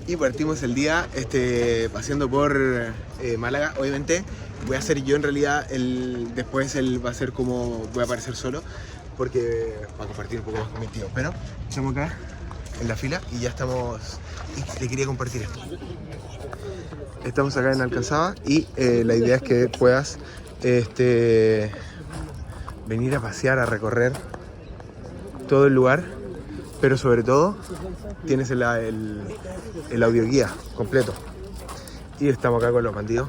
Y partimos el día paseando por Málaga. Obviamente voy a ser yo en realidad, después él va a ser como, voy a aparecer solo, porque para compartir un poco más con mi tío. Pero estamos acá en la fila y ya estamos, y te quería compartir esto. Estamos acá en Alcanzaba y la idea es que puedas venir a pasear, a recorrer todo el lugar, pero sobre todo tienes el audioguía completo. Y estamos acá con los bandidos,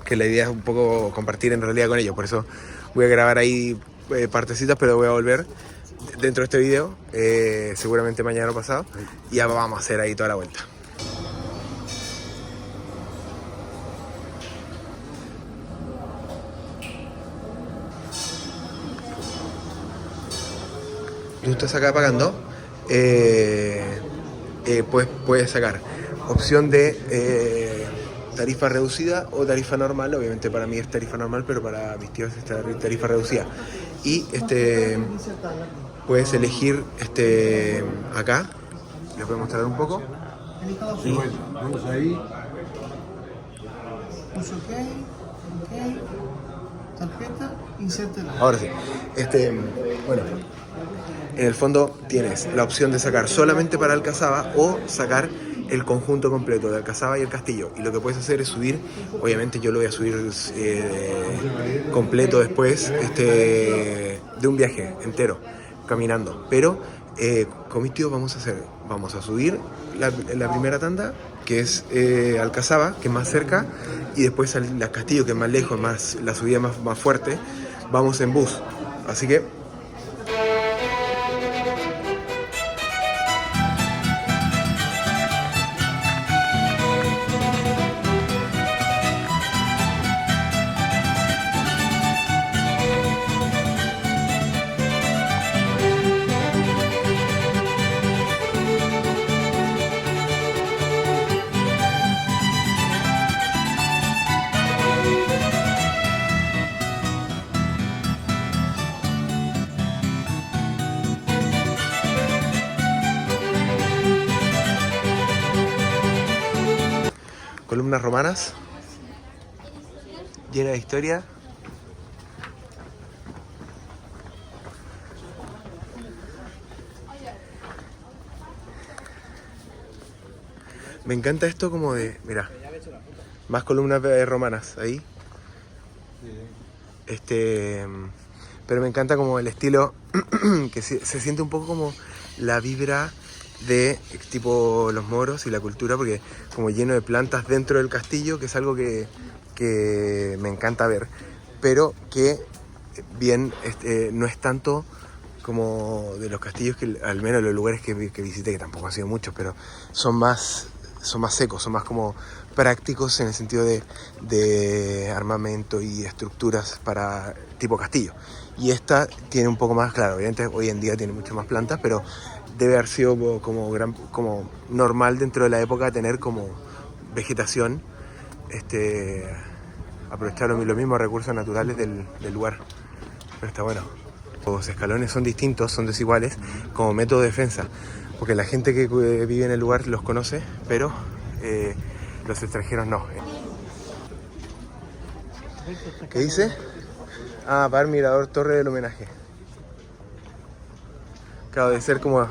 que la idea es un poco compartir en realidad con ellos, por eso voy a grabar ahí partecitas, pero voy a volver dentro de este video, seguramente mañana o pasado, y ya vamos a hacer ahí toda la vuelta. Tú estás acá pagando, pues puedes sacar opción de tarifa reducida o tarifa normal. Obviamente para mí es tarifa normal, pero para mis tíos es tarifa reducida. Y puedes elegir acá, les voy a mostrar un poco. Sí, bueno, vamos ahí. Push OK, tarjeta, inserte. Ahora sí, bueno, en el fondo tienes la opción de sacar solamente para Alcazaba o sacar el conjunto completo de Alcazaba y el castillo. Y lo que puedes hacer es subir, obviamente yo lo voy a subir completo después, de un viaje entero, caminando. Pero con mis tíos vamos a subir la primera tanda, que es Alcazaba, que es más cerca, y después al castillo, que es más lejos, la subida más fuerte, vamos en bus. Así que columnas romanas, llena de historia. Me encanta esto como de, mira, más columnas romanas ahí. Pero me encanta como el estilo que se siente un poco como la vibra de tipo los moros y la cultura, porque como lleno de plantas dentro del castillo, que es algo que me encanta ver, pero que bien no es tanto como de los castillos, que al menos los lugares que visité, que tampoco han sido muchos, pero son más secos, son más como prácticos en el sentido de armamento y estructuras para tipo castillo. Y esta tiene un poco más, claro, obviamente hoy en día tiene muchas más plantas, pero debe haber sido como normal dentro de la época tener como vegetación, aprovechar los mismos recursos naturales del lugar. Pero está bueno. Los escalones son distintos, son desiguales como método de defensa, porque la gente que vive en el lugar los conoce, pero los extranjeros no. ¿Qué dice? Ah, para el mirador Torre del Homenaje. Claro, de ser como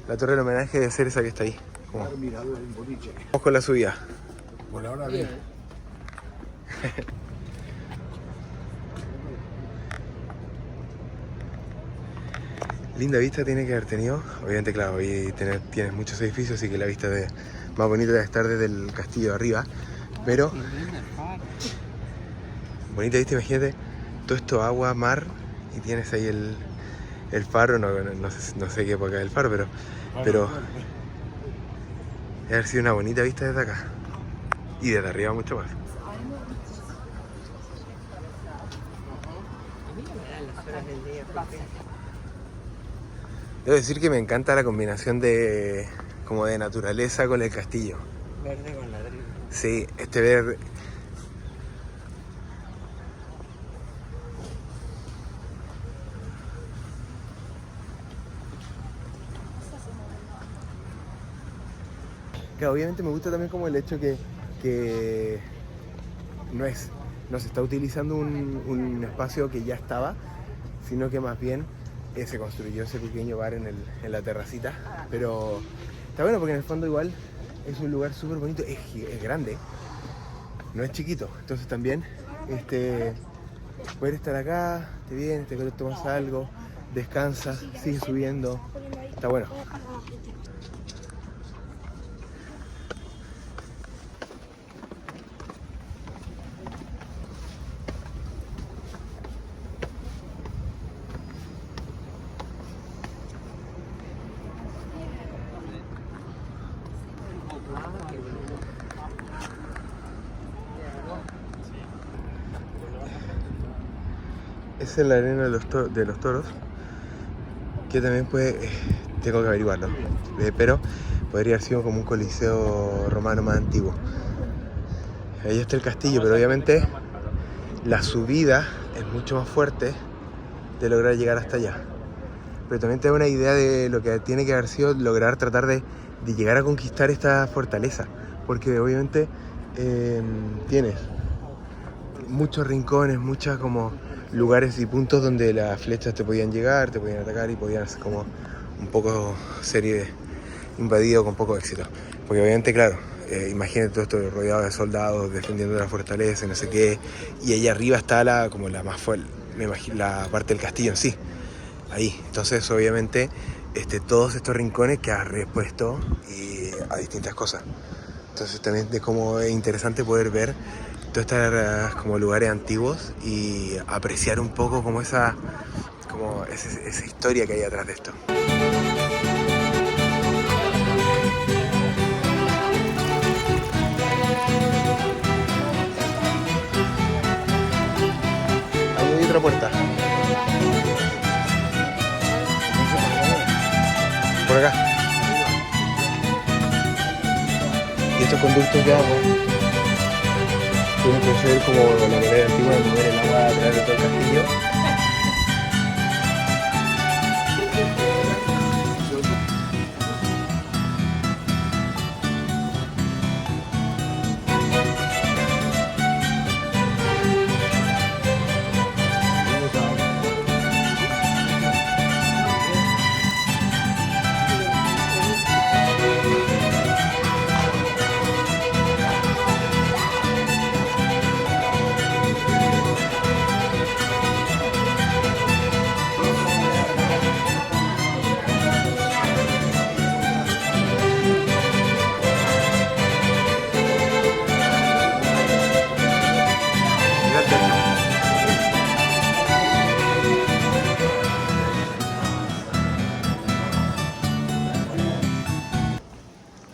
la Torre del Homenaje, de ser esa que está ahí. Vamos con la subida. Por ahora bien. Linda vista tiene que haber tenido. Obviamente, claro, hoy tienes muchos edificios, así que la vista más bonita debe estar desde el castillo de arriba. Pero bonita vista, imagínate, todo esto agua, mar, y tienes ahí el faro. No sé qué época es el faro, pero debe haber sido una bonita vista desde acá. Y desde arriba mucho más. Debo decir que me encanta la combinación como de naturaleza con el castillo. Verde con ladrillo. Sí, este verde. Claro, obviamente me gusta también como el hecho que no se está utilizando un espacio que ya estaba, sino que más bien se construyó ese pequeño bar en la terracita. Pero está bueno porque en el fondo igual es un lugar súper bonito, es grande, no es chiquito. Entonces también poder estar acá, te vienes, te tomas algo, descansas, sigues subiendo, está bueno. Esa es la arena de los toros, que también puede, tengo que averiguarlo, pero podría haber sido como un coliseo romano más antiguo. Ahí está el castillo, pero obviamente la subida es mucho más fuerte de lograr llegar hasta allá. Pero también te da una idea de lo que tiene que haber sido lograr tratar de llegar a conquistar esta fortaleza, porque obviamente tienes muchos rincones, muchas como lugares y puntos donde las flechas te podían llegar, te podían atacar y podían ser como un poco ser invadido con poco éxito. Porque obviamente, claro, imagínate todo esto rodeado de soldados defendiendo la fortaleza, no sé qué, y ahí arriba está la más fuerte, me imagino, la parte del castillo en sí, ahí. Entonces, obviamente, todos estos rincones que has repuesto a distintas cosas. Entonces también es como interesante poder ver todos estos como lugares antiguos y apreciar un poco como esa historia que hay atrás de esto. Ahí hay otra puerta. Por acá. Y estos conductos de agua tienen que ser como la manera antigua de mover el agua a través de todo el castillo.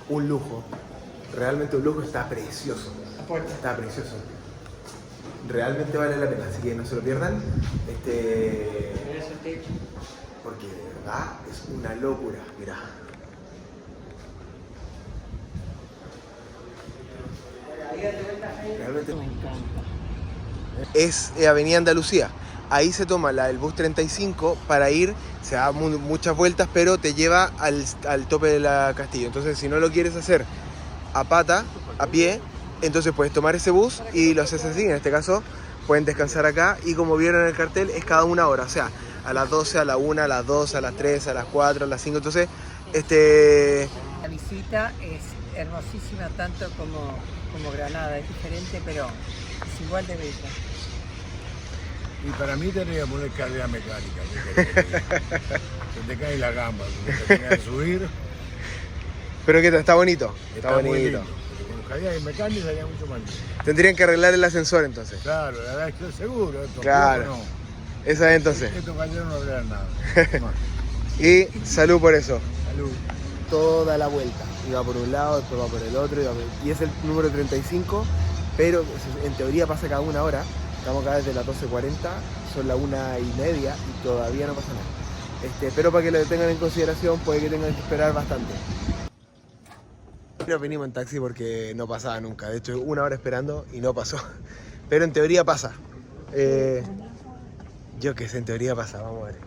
Un lujo, realmente un lujo, está precioso, está precioso, realmente vale la pena, así que no se lo pierdan, porque de verdad es una locura, mirá. Realmente es Avenida Andalucía. Ahí se toma el bus 35 para ir, se da muchas vueltas, pero te lleva al tope de la Castillo. Entonces, si no lo quieres hacer a pata, a pie, entonces puedes tomar ese bus y lo haces así. En este caso, pueden descansar acá y como vieron en el cartel, es cada una hora. O sea, a las 12, a la 1, a las 2, a las 3, a las 4, a las 5. Entonces, La visita es hermosísima, tanto como Granada. Es diferente, pero es igual de bella. Y para mí tendría que poner carrera mecánica. Se te cae la gamba, te tenés que subir. Pero que está bonito, Está muy bonito. lindo. Con carrera mecánica sería mucho más lindo. Tendrían que arreglar el ascensor entonces. Claro, la verdad es que seguro. Esto, Claro. No. Esa es entonces. Estos calleros no arreglan nada. Y salud por eso. Salud. Toda la vuelta. Iba por un lado, después va por el otro. Y es el número 35, pero en teoría pasa cada una hora. Estamos acá desde las 12:40, son las 1:30 y todavía no pasa nada. Pero para que lo tengan en consideración, puede que tengan que esperar bastante. Nos vinimos en taxi porque no pasaba nunca. De hecho, 1 hora esperando y no pasó. Pero en teoría pasa. Yo que sé, en teoría pasa. Vamos a ver.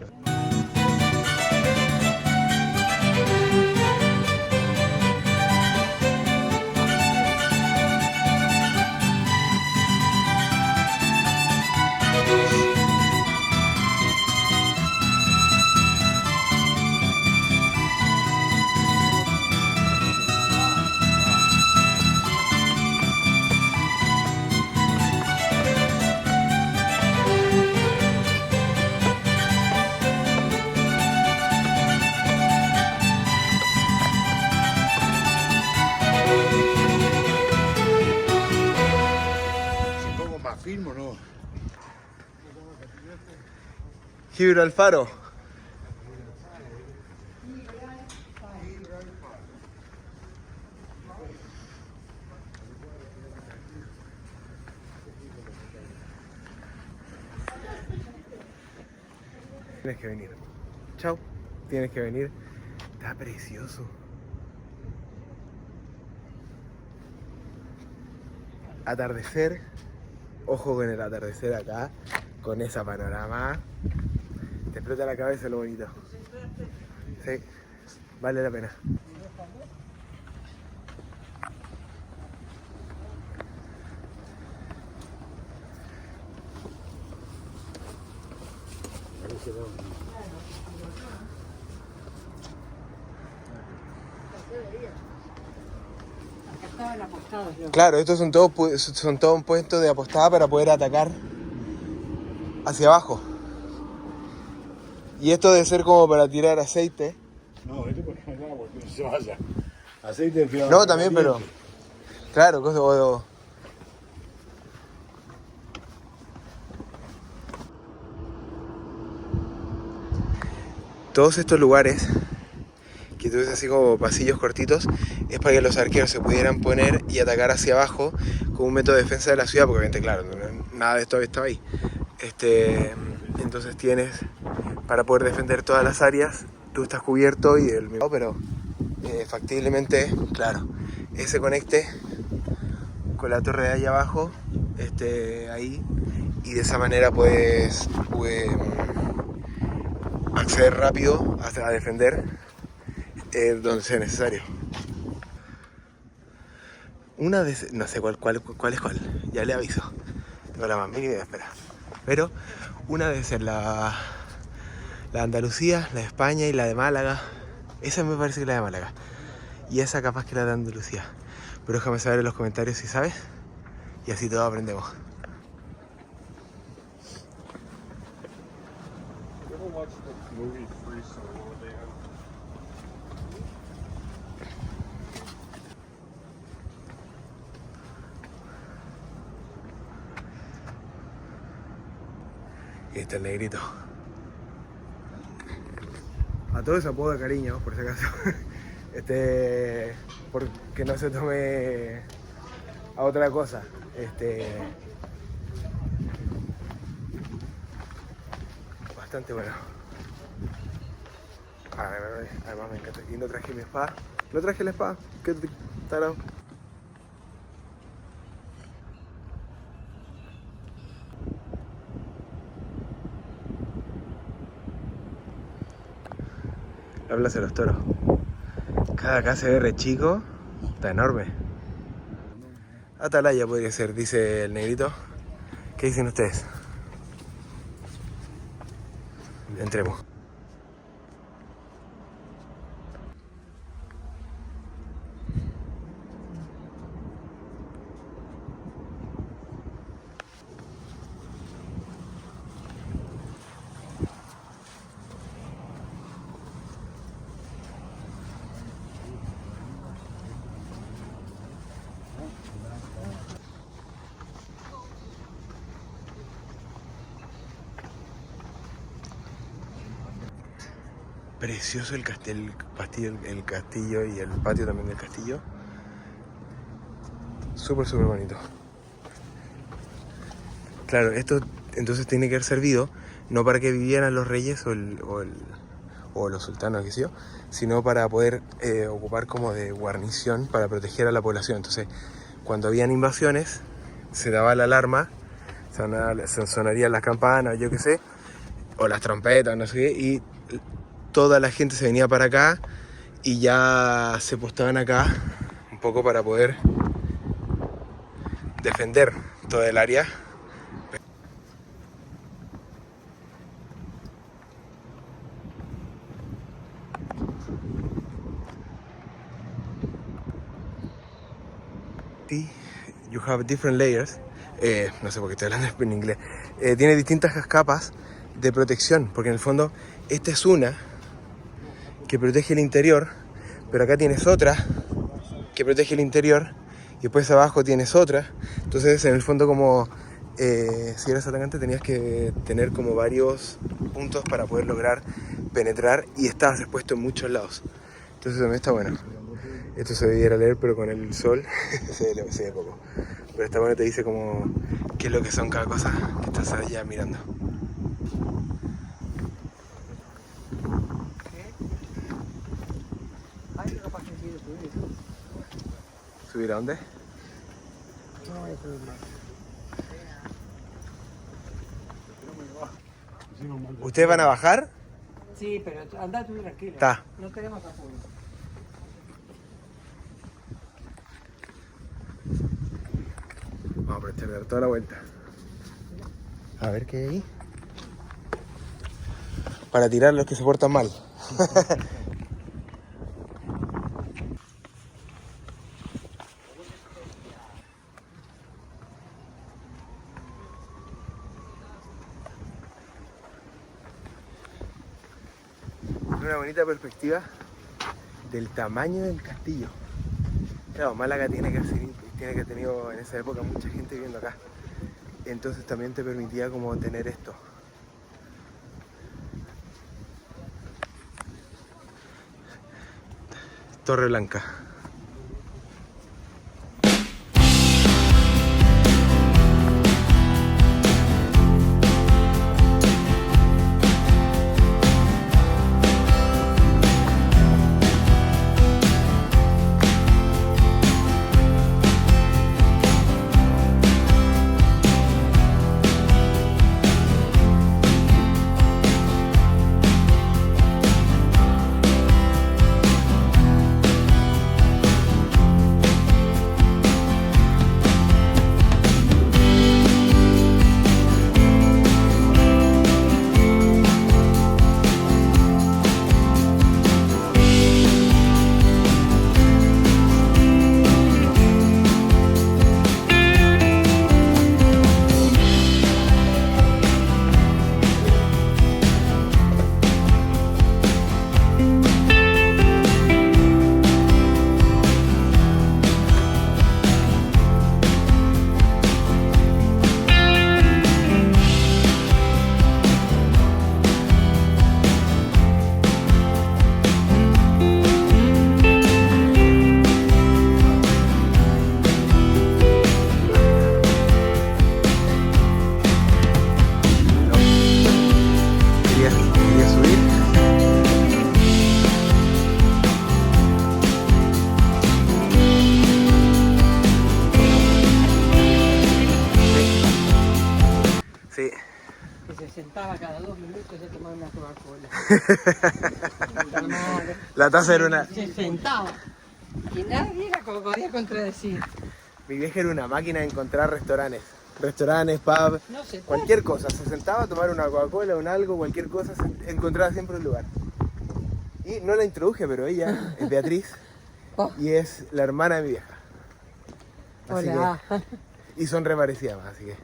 mismo no. Gibralfaro. Tienes que venir. Chao. Tienes que venir. Está precioso. Atardecer. Ojo con el atardecer acá. Con esa panorama. Te explota la cabeza lo bonito. Sí. Vale la pena. Acá estaban apostados los. Claro, estos son todos un puesto de apostada para poder atacar hacia abajo. Y esto debe ser como para tirar aceite. No, esto por acá porque no se vaya. Aceite enfriado. No, también, pero... Claro, cosas... Todos estos lugares, que tú ves así como pasillos cortitos, es para que los arqueros se pudieran poner y atacar hacia abajo como un método de defensa de la ciudad, porque obviamente, claro, nada de esto estaba ahí. Entonces tienes, para poder defender todas las áreas, tú estás cubierto y el mismo, pero factiblemente, claro, ese conecte con la torre de ahí abajo, ahí, y de esa manera puedes acceder rápido a defender donde sea necesario. Una de... no sé cuál es cuál, ya le aviso. Tengo la más mínima idea, espera. Pero una debe ser la de Andalucía, la de España y la de Málaga. Esa me parece que es la de Málaga. Y esa capaz que la de Andalucía. Pero déjame saber en los comentarios si sabes. Y así todos aprendemos. Y este es el negrito. A todo ese apodo de cariño, por si acaso. Porque no se tome a otra cosa. Bastante bueno. Además me encanta. Y no traje mi espada. No traje la espada. ¿Qué tarado? La Plaza de los Toros. Cada casa se ve re chico. Está enorme. Atalaya podría ser, dice el negrito. ¿Qué dicen ustedes? Entremos. Precioso el castillo y el patio también del castillo. Súper bonito. Claro, esto entonces tiene que haber servido no para que vivieran los reyes o los sultanos, qué sé yo, sino para poder ocupar como de guarnición para proteger a la población. Entonces, cuando habían invasiones, se daba la alarma, sonarían las campanas, yo qué sé, o las trompetas, no sé qué, y toda la gente se venía para acá y ya se postaban acá un poco para poder defender toda el área. You have different layers. No sé por qué estoy hablando en inglés. Tiene distintas capas de protección, porque en el fondo esta es una que protege el interior, pero acá tienes otra que protege el interior y después abajo tienes otra. Entonces en el fondo como si eras atacante tenías que tener como varios puntos para poder lograr penetrar y estabas expuesto en muchos lados. Entonces también está bueno. Esto se debiera leer, pero con el sol se ve poco. Pero está bueno, te dice como qué es lo que son cada cosa que estás allá mirando. Ay, capaz que quiero subir. ¿Subir a dónde? No voy a subir más. ¿Ustedes van a bajar? Sí, pero andá tú tranquilo. Está. No tenemos apuro. Vamos a aprovechar de dar toda la vuelta. A ver qué hay ahí. Para tirar los que se portan mal. Una bonita perspectiva del tamaño del castillo. Claro, Málaga tiene que haber tenido en esa época mucha gente viviendo acá. Entonces también te permitía como tener esto. Torre Blanca. ¿Quería subir? Sí. Que se sentaba cada 2 minutos a tomar una Coca-Cola. Puta madre. La taza era una... Se sentaba. Y nadie la podía contradecir. Mi vieja era una máquina de encontrar restaurantes. Restaurantes, pub, No sé. cualquier cosa. Se sentaba a tomar una Coca-Cola, un algo, cualquier cosa, se encontraba siempre un lugar. Y no la introduje, pero ella es Beatriz Oh. y es la hermana de mi vieja. Así Hola. que- y son re parecidas, así que...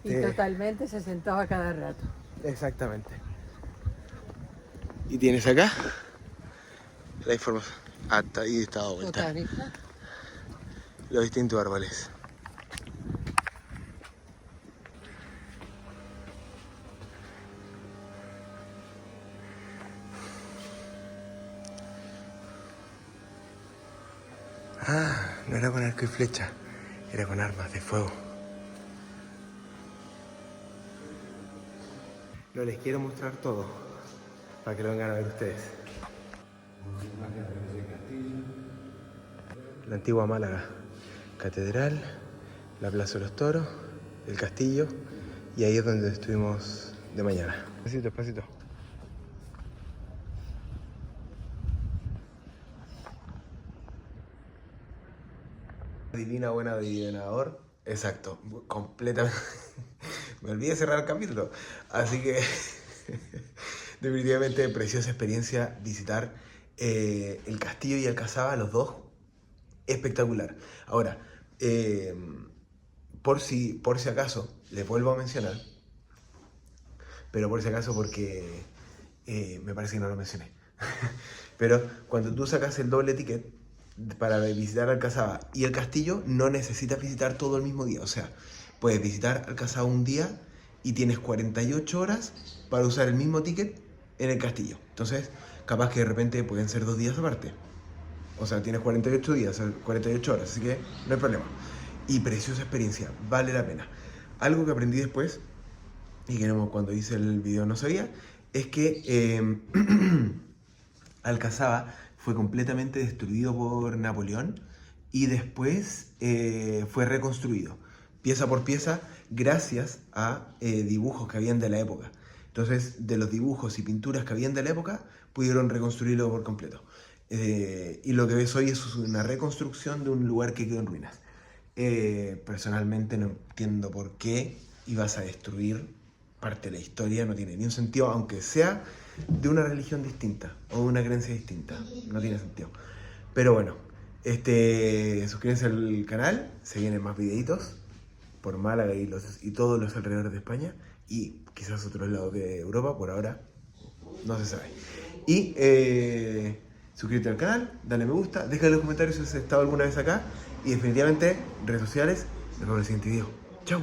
Y totalmente se sentaba cada rato. Exactamente. Y tienes acá la información. Hasta ahí está dado vuelta. Total, ¿viste? Los distintos árboles. Ah, no era con arco y flecha, era con armas de fuego. No les quiero mostrar todo, para que lo vengan a ver ustedes. La antigua Málaga, catedral, la Plaza de los Toros, el castillo, y ahí es donde estuvimos de mañana. Despacito, despacito. Divina buena adivinador. Exacto, completamente. Me olvidé de cerrar el capítulo. Así que definitivamente preciosa experiencia visitar el castillo y Alcazaba, los dos. Espectacular. Ahora, por si acaso, les vuelvo a mencionar, pero por si acaso porque me parece que no lo mencioné. Pero cuando tú sacas el doble ticket para visitar Alcazaba y el castillo, no necesitas visitar todo el mismo día. O sea, puedes visitar Alcazaba un día y tienes 48 horas para usar el mismo ticket en el castillo. Entonces, capaz que de repente pueden ser 2 días aparte. O sea, tienes 48 días, 48 horas, así que no hay problema. Y preciosa experiencia, vale la pena. Algo que aprendí después, y que no, cuando hice el video no sabía, es que Alcazaba fue completamente destruido por Napoleón y después fue reconstruido, pieza por pieza, gracias a dibujos que habían de la época. Entonces, de los dibujos y pinturas que habían de la época, pudieron reconstruirlo por completo. Y lo que ves hoy es una reconstrucción de un lugar que quedó en ruinas. Personalmente no entiendo por qué ibas a destruir parte de la historia, no tiene ni un sentido, aunque sea de una religión distinta o de una creencia distinta, no tiene sentido. Pero bueno, suscríbanse al canal, se vienen más videitos por Málaga y todos los alrededores de España y quizás otros lados de Europa, por ahora no se sabe. Y suscríbete al canal, dale me gusta, deja en los comentarios si has estado alguna vez acá y definitivamente redes sociales. Nos vemos en el siguiente video. Chao.